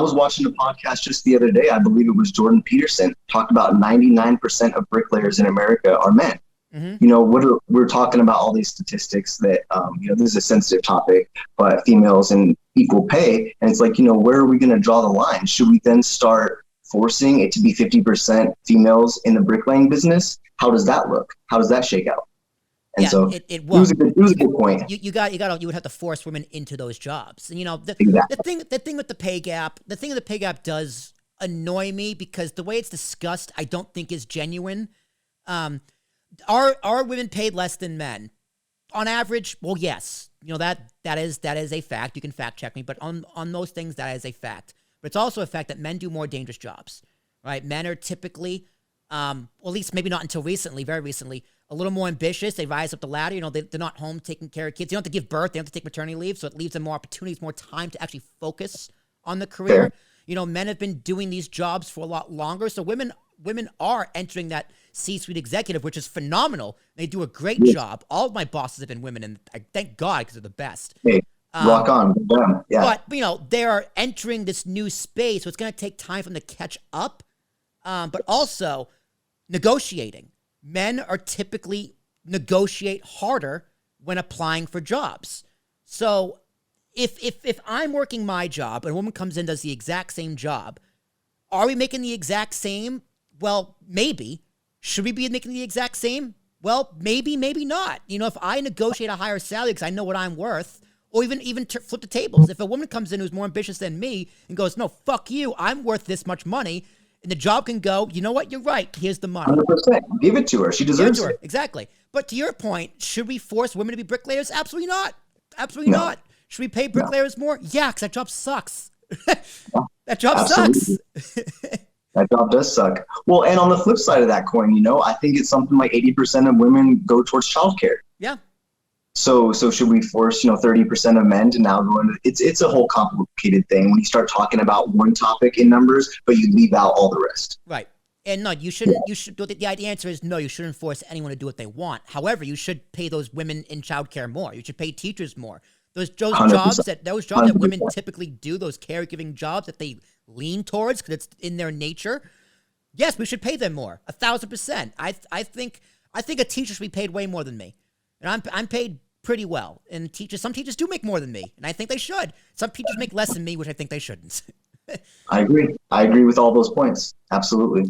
was watching a podcast just the other day. I believe it was Jordan Peterson talked about 99% of bricklayers in America are men. Mm-hmm. You know, we're talking about all these statistics that, this is a sensitive topic, but females and equal pay. And it's like, where are we going to draw the line? Should we then start forcing it to be 50% females in the bricklaying business? How does that look? How does that shake out? And yeah, so it was a good point. You would have to force women into those jobs. And Exactly. the thing with the pay gap, does annoy me because the way it's discussed, I don't think is genuine. Are women paid less than men? On average, well, yes. That is a fact. You can fact check me, but on most things, that is a fact. But it's also a fact that men do more dangerous jobs, right? Men are typically, well, at least maybe not until recently, very recently, a little more ambitious. They rise up the ladder. They're not home taking care of kids. They don't have to give birth. They don't have to take maternity leave. So it leaves them more opportunities, more time to actually focus on the career. Fair. Men have been doing these jobs for a lot longer. So women are entering that C-suite executive, which is phenomenal. They do a great job. All of my bosses have been women, and I thank God because they're the best. Hey, rock on. Yeah. But, they are entering this new space, so it's going to take time for them to catch up. But also negotiating. Men are typically negotiate harder when applying for jobs. So if I'm working my job and a woman comes in and does the exact same job, are we making the exact same? Well, maybe. Should we be making the exact same? Well, maybe not. If I negotiate a higher salary because I know what I'm worth, or even flip the tables. If a woman comes in who's more ambitious than me and goes, no, fuck you, I'm worth this much money, and the job can go, you know what, you're right, here's the money. 100%. Give it to her. She deserves it. Exactly. But to your point, should we force women to be bricklayers? Absolutely not. Absolutely not. Should we pay bricklayers more? Yeah, because that job sucks. That job sucks. That job does suck. Well, and on the flip side of that coin, I think it's something like 80% of women go towards childcare. Yeah. So should we force, 30% of men to now go into it's a whole complicated thing when you start talking about one topic in numbers, but you leave out all the rest. Right. And no, you shouldn't. The answer is no. You shouldn't force anyone to do what they want. However, you should pay those women in childcare more. You should pay teachers more. Those jobs 100%. that women typically do, those caregiving jobs that they lean towards because it's in their nature. Yes, we should pay them more. 1,000%. I think a teacher should be paid way more than me, and I'm paid pretty well. And some teachers do make more than me, and I think they should. Some teachers make less than me, which I think they shouldn't. I agree with all those points. Absolutely.